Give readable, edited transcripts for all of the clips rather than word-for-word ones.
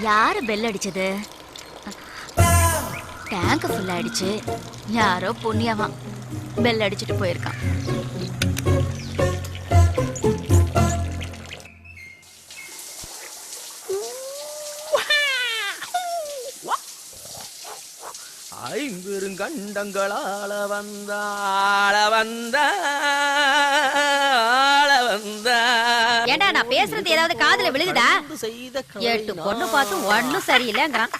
யாரு பெல் அடிச்சது? Tank full ஆயிடுச்சு. யாரோ புண்ணியவான் பெல் அடிச்சுட்டு போயிருக்கான். ஐம்பெருங்கண்டங்களால வந்த ஏண்டா நான் பேசுறது ஏதாவது காதுல விழுகுதா? 8 பொண்ணு பார்த்து ஒண்ணும் சரியில்லைங்கிறான்.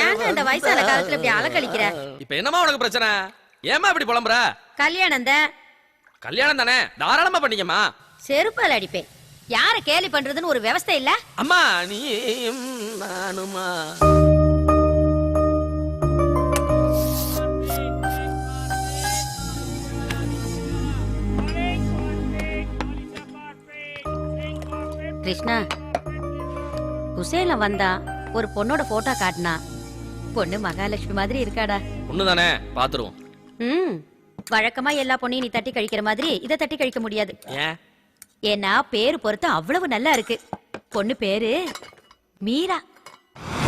ஏங்க இந்த வயசான காலத்துல இப்படி அலக்கழிக்கிற? இப்ப என்னமா உனக்கு பிரச்சனை? ஏமா இப்படி புலம்புற? கல்யாணம் தானே, தாராளமா பண்ணிக்கமா. செருப்பால் அடிப்பேன். யார கேலி பண்றதுன்னு ஒரு விவஸ்தை இல்ல? அம்மா நீ நானுமா கிருஷ்ணா, குசேல வந்தா ஒரு பொண்ணோட போட்டோ காட்டினா. பொண்ணு மகாலட்சுமி மாதிரி இருக்காடா. பொண்ணுதானே, பாத்துருவோம். வழக்கமா எல்லா பொண்ணையும் நீ தட்டி கழிக்கிற மாதிரி இதை தட்டி கழிக்க முடியாது. ஏன்னா பேரு பொறுத்து அவ்வளவு நல்லா இருக்கு. பொண்ணு பேரு மீரா.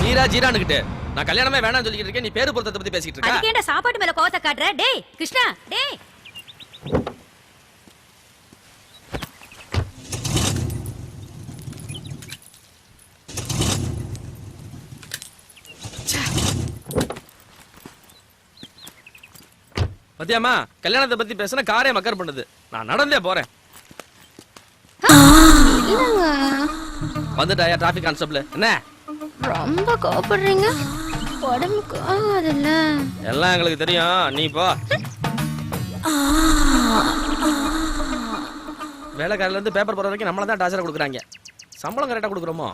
மீரா ஜீரானுகிட்ட நான் கல்யாணமே வேணாம்னு சொல்லிட்டு இருக்கேன். நீ பேரு பொருத்தத்தை பத்தி பேசிட்டு இருக்க. அதுக்கேண்டா சாப்பாட்டு மேல கோவத்தை காட்டுற? டேய் கிருஷ்ணா, டேய். பத்தியாமா, கல்யாணத்தை பத்தி பேசினா காரே மக்கர் பண்ணுது. நான் நடந்தே போறேன். வந்துட்டாயா டிராபிக் கான்ஸ்டபிள்? என்ன ரொம்ப கோபப்படுறீங்க? உடம்புக்கு ஆகாதுல்ல. எல்லாம் எங்களுக்கு தெரியும், நீ போ. வேலைக்காரில இருந்து பேப்பர் போற வரைக்கும் நம்மள தான் டார்ச்சர் கொடுக்குறாங்க. சம்பளம் கரெக்டா கொடுக்குறோமோ?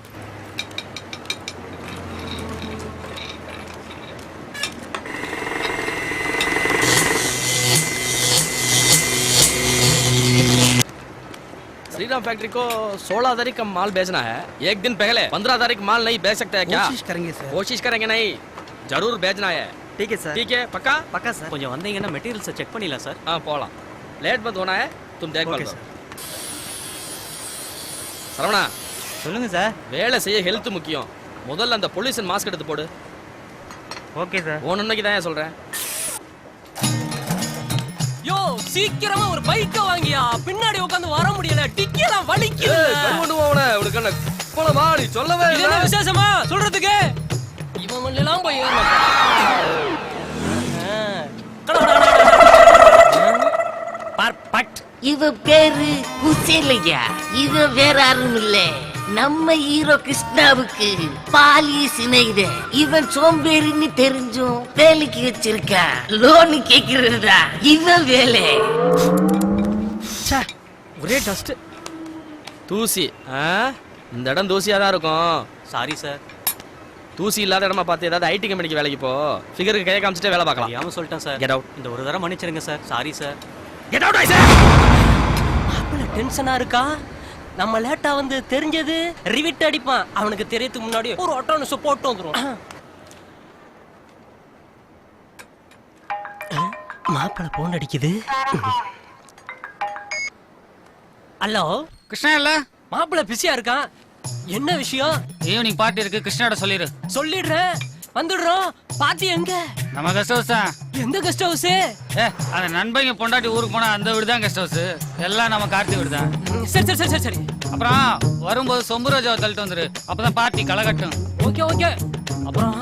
श्रीराम फैक्ट्री को 16 तारीख का माल बेचना है. एक दिन पहले 15 तारीख माल नहीं बेच सकते हैं क्या? कोशिश करेंगे सर. कोशिश करेंगे नहीं, जरूर बेचना है. ठीक है सर. ठीक है, पक्का? पक्का सर. கொஞ்சம் வந்தீங்கன்னா மெட்டீரியல்ஸ் செக் பண்ணிடலாம் சார். हाँ போலாம். लेट मत होना है, तुम देखभाल करो. சரவணா சொல்லுங்க சார். வேலை செய்ய ஹெல்த் முக்கியம். முதல்ல அந்த பொல்யூஷன் மாஸ்க் எடுத்து போடு. Okay sir. ஒண்ணுக்கு தான் சொல்றேன். யோ சீக்கிரமா ஒரு பைக்க வாங்கியா. பின்னாடி உட்கார்ந்து வர முடியல. டிக்கிலாம் வலிக்குது. கொண்டு போவனே உனக்கு என்ன போல வாடி சொல்லவே இல்ல. என்ன விசேஷமா சொல்றதுக்கு? இவன் மண்ணெல்லாம் போய் ஏறணும். பர்ஃபெக்ட். இவ பேரு குசேலையா. இவ வேற யாரும் இல்ல, நம்ம ஹீரோ கிருஷ்ணாவுக்கு பாலியஸ் இணைத. இவன் சோம்பேறின்னு தெரிஞ்சும் வேலைக்கு வச்சிருக்கா. லோனு கேக்குறதா இவன் வேலை. ஒரே டஸ்ட், தூசி. இந்த இடம் தூசியா தான் இருக்கும். Sorry sir. தூசி இல்லாத இடமா பார்த்து ஏதாவது ஐடி கம்பெனிக்கு வேலைக்கு போ. ஃபிகருக்கு கையை காமிச்சிட்டே வேலை பார்க்கலாம். தெரியாம சொல்லிட்டேன் சார். Get out. இந்த ஒரு தடவை மன்னிச்சிருங்க sir. Sorry sir. Get out I say. மாப்பிள்ள டென்ஷனா இருக்கா? நம்ம லேட்டா வந்து தெரிஞ்சது ரிவிட் அடிப்பான். அவனுக்கு தெரியறதுக்கு முன்னாடி ஒரு ஆட்டோனஸ் போட்டு வந்துரும். மாப்பிள்ள போன் அடிக்குது. ஹலோ கிருஷ்ணா இல்ல? மாப்பிள்ள பிஸியா இருக்கான். என்ன விஷயம்? ஈவினிங் பார்ட்டி இருக்கு, கிருஷ்ணாட சொல்லிரு. சொல்லிடுறேன், வந்துடுறோம். பார்ட்டி எங்க? நம்ம கெஸ்ட் ஹவுஸ் தான். எந்த கெஸ்ட் ஹவுஸ்? அந்த நண்பங்க பொண்டாட்டி ஊருக்கு போனா அந்த வீடு தான் கெஸ்ட் ஹவுஸ். எல்லாம் நம்ம கார்த்தி வீடு தான். சரி சரி சரி சரி. அப்புறம் வரும்போது சொம்பு ரோஜாவை தள்ளிட்டு வந்துரு. அப்பதான் பார்ட்டி களைகட்டும். Okay okay. அப்புறம்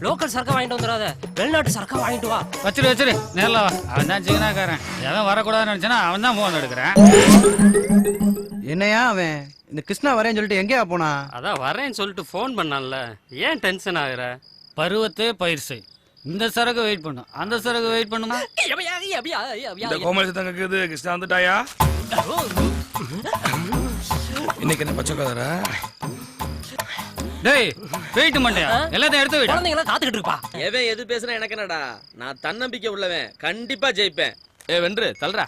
லோக்கல் சரக்கா வாங்கிட்டு வந்துடாத, வெளிநாட்டு சரக்கா வாங்கிட்டு வா. வச்சிரு நேரில் வா. அவன் தான் சிக்கனாக்காரன். எவன் வரக்கூடாதுன்னு நினைச்சானா அவன் தான் போன் எடுக்கிறேன். என்னையா அவன் இந்த கிருஷ்ணா வரேன்னு சொல்லிட்டு எங்கேயா போனா? அதான் வரேன்னு சொல்லிட்டு ஃபோன் பண்ணான்ல. ஏன் டென்ஷன் ஆகுற? பருவத்தே பயிர் செய். இந்த சரக்கு வெயிட் பண்ணும், அந்த சரக்கு வெயிட் பண்ணுமா? இந்த கோமலி தங்க கேக்குது. கிருஷ்ணா வந்துட்டாயா? இன்னைக்கு என்ன பச்சை கதற? டேய் வெயிட் பண்ணியா? எல்லாத்தையும் எடுத்து விடு. குழந்தைங்களா காத்துக்கிட்டு இருப்பா. எவன் எது பேசுனா எனக்கு என்னடா? நான் தன்னம்பிக்கை உள்ளவன். கண்டிப்பா ஜெயிப்பேன். வென்று தல்றா.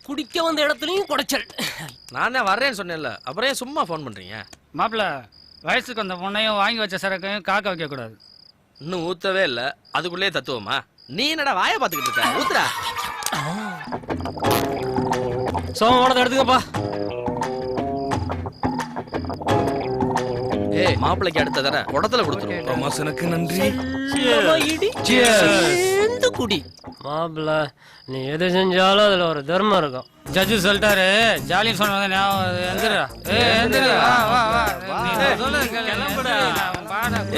குடிக்க வந்த இடத்துலயும் குடைச்சல். நான் தான் வர்றேன்னு சொன்னேன்ல, அப்புறம் ஏன் சும்மா ஃபோன் பண்றீங்க? மாப்பிள்ள வயசுக்கு அந்த பொண்ணையும் வாங்கி வச்ச சரக்கையும் காக்க வைக்க கூடாது. இன்னும் ஊத்தவே இல்ல, அதுக்குள்ளே தத்துவமா? நீ என்னடா வாய பாத்துக்கிட்டு இருக்க? ஊத்துறா. சோமோனதை எடுத்துக்கப்பா. ஏய் மாப்பிளைக்கு அடுத்த தடவை குடத்துல கொடுத்துருவோம். ப்ரமோஷனுக்கு நன்றி. இடி சேர்ந்து குடி. மாப்பிள்ள நீ எது செஞ்சாலும் அதுல ஒரு தர்மம் இருக்கும். ஜட்ஜு சொல்லிட்டாரு ஜாலி சொன்னது ஞாபகம் எந்திரா. எந்திரா வா வா வா. நீ சொல்லு கிளம்புடா.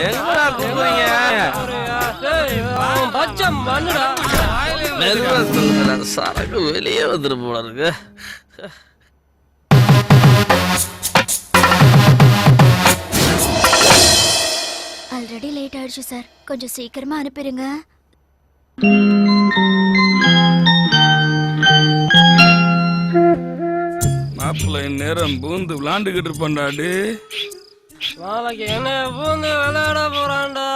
எங்கடா கூப்பிடுறீங்க? பச்சை மண்ணுடா. மெதுவா சொல்லுங்கடா, சரக்கு வெளியே வந்துட்டு போல இருக்கு. ஆல்ரெடி லேட் ஆயிடுச்சு சார், கொஞ்சம் சீக்கிரமா அனுப்பிடுங்க. மாப்பிள்ளை நேரம் பூந்து விளாண்டுகிட்டு இருப்பான்டாடு. நாளைக்கு என்ன பூந்து விளையாட போறான்டா.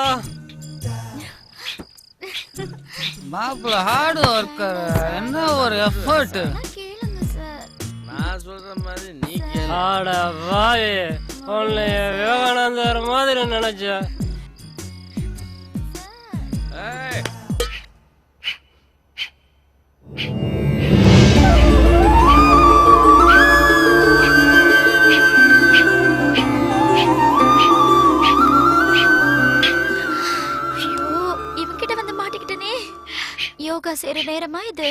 மாப்பிள்ள ஹார்ட் ஒர்க்கர், என்ன ஒரு எஃபர்ட். கேளுங்க சார். நான் சொல்ற மாதிரி நீ கேளு. ஆட வாய், உன்னை விவேகானந்தர் மாதிரி நினைச்சேன். ஏய், ஐயோ, இவங்கிட்ட வந்து மாட்டிக்கிட்டனே. யோகா செய்யற நேரமா இது?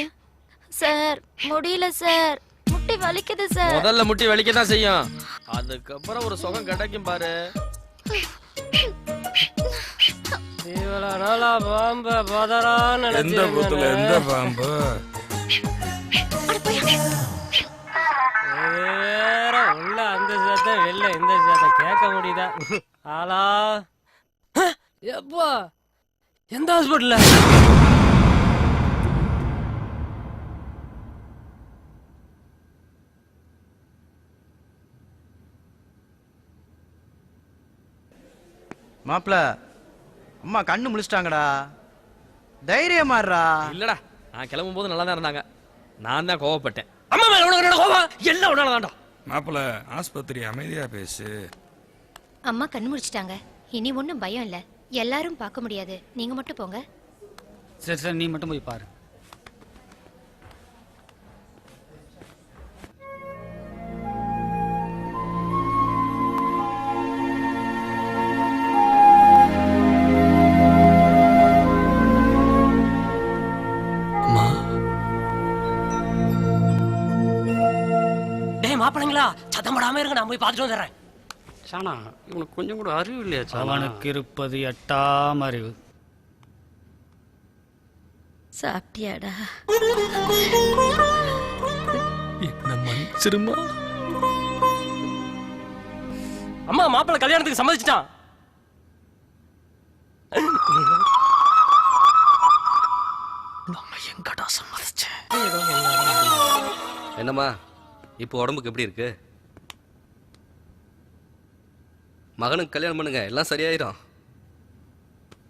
சார் முடியல சார், முட்டி வலிக்குது சார். முதல்ல முட்டி வலிக்க தான் செய்யும், அதுக்கப்புறம் ஒரு சுகம் கிடைக்கும் பாரு. இவ்வளவு நாளா பாம்ப பதறான்னு எந்த புத்துல எந்த பாம்பு? வேற உள்ள அந்த சத்தம் வெளில இந்த சத்தம் கேட்க முடியுதா? ஆளா எப்பா எந்த ஹாஸ்பிட்டல்ல? மாப்பிள அம்மா கண்ணு முழிச்சிட்டாங்கடா, தைரியமாடுறா. இல்லடா, நான் கிளம்பும் போது நல்லா தான் இருந்தாங்க, நான் தான் கோவப்பட்டேன். அம்மா மேல உனக்கு என்ன கோவம்? எல்லாம் உன்னால தான்டா. மாப்பிள்ளை ஆஸ்பத்திரி அமைதியா பேசு. அம்மா கண் முடிச்சிட்டாங்க, இனி ஒன்றும் பயம் இல்ல. எல்லாரும் பார்க்க முடியாது, நீங்க மட்டும் போங்க. சரி சரி, நீ மட்டும் போய் பாரு. மாப்பிள்ளைங்களா சத்தம் போடாம இருங்க, நான் போய் பார்த்துட்டு வந்துடுறேன். சானா இவனுக்கு கொஞ்சம் கூட அறிவு இல்லையா சானா? அவனுக்கு இருப்பது 8ஆம் அறிவு. சாப்பிட்டியாடா? என்ன மன்னிச்சிருமா? அம்மா மாப்பிள்ளை கல்யாணத்துக்கு சம்மதிச்சிட்டான். நம்ம எங்கடா சம்மதிச்சேன்? என்னம்மா இப்போ உடம்புக்கு எப்படி இருக்கு? மகனுக்கு கல்யாணம் பண்ணுங்க, எல்லாம் சரியாயிரும்.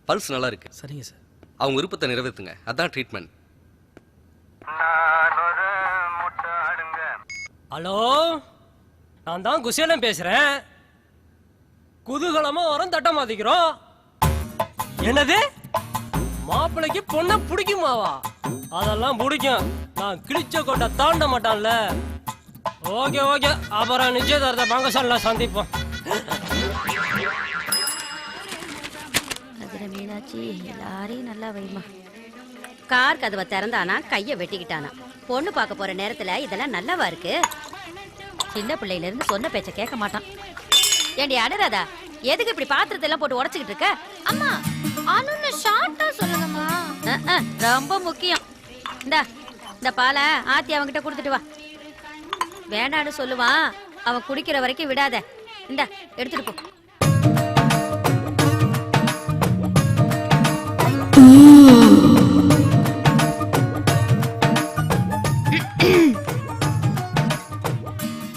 பல்ஸ் நல்லா இருக்கு. சரிங்க சார். அவங்க விருப்பத்தை நிறைவேற்றுங்க, அதான் ட்ரீட்மெண்ட். ஹலோ, நான் தான் குசேலம் பேசுறேன். குதூகலமா வரோம், தட்ட மாத்திக்கிறோம். என்னது மாப்பிள்ளைக்கு பொண்ணை பிடிக்குமாவா? அதெல்லாம் பிடிக்கும், நான் கிழிச்ச கொண்ட தாண்ட மாட்டான்ல. ஓகே ஓகே, அப்புறம் நிச்சயதார்த்த பங்கசால சந்திப்போம். அதுல மீனாட்சி எல்லாரையும் நல்லா வைமா. கார் கதவை திறந்தானா கைய வெட்டிக்கிட்டானா. பொண்ணு பார்க்க போற நேரத்துல இதெல்லாம் நல்லவா இருக்கு? சின்ன பிள்ளையில இருந்து சொன்ன பேச்ச கேட்க மாட்டான். ஏண்டி அனுராதா, எதுக்கு இப்படி பாத்திரத்தை எல்லாம் போட்டு உடைச்சுக்கிட்டு இருக்க? அம்மா அனுன்னு ஷார்ட்டா சொல்லுங்கம்மா. ரொம்ப முக்கியம். இந்த பாலை ஆத்தி அவன்கிட்ட கொடுத்துட்டு வா. வேண்டான்னு சொல்லுவான், அவன் குடிக்கிற வரைக்கும் விடாத. இந்தா எடுத்துட்டு போ.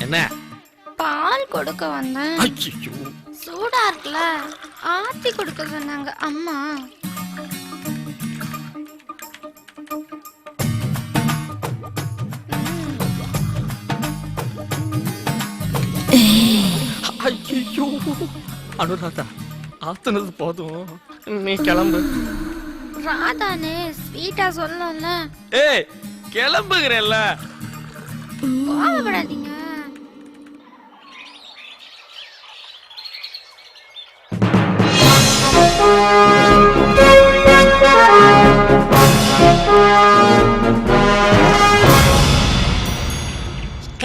என்ன? பால் கொடுக்க வந்தேன். சூடா இருக்குல்ல, ஆத்தி கொடுக்க சொன்னாங்க அம்மா. ஐயோ அனுராதா, ஆத்துனது போதும், நீ கிளம்பு. ராதானே ஸ்வீட்டா சொல்லல. ஏய் கிளம்புகிறேல்ல. கோவப்படாதீங்க.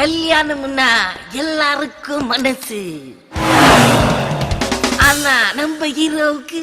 கல்யாணம்னா எல்லாருக்கும் மனசு, ஆனா நம்ம ஹீரோவுக்கு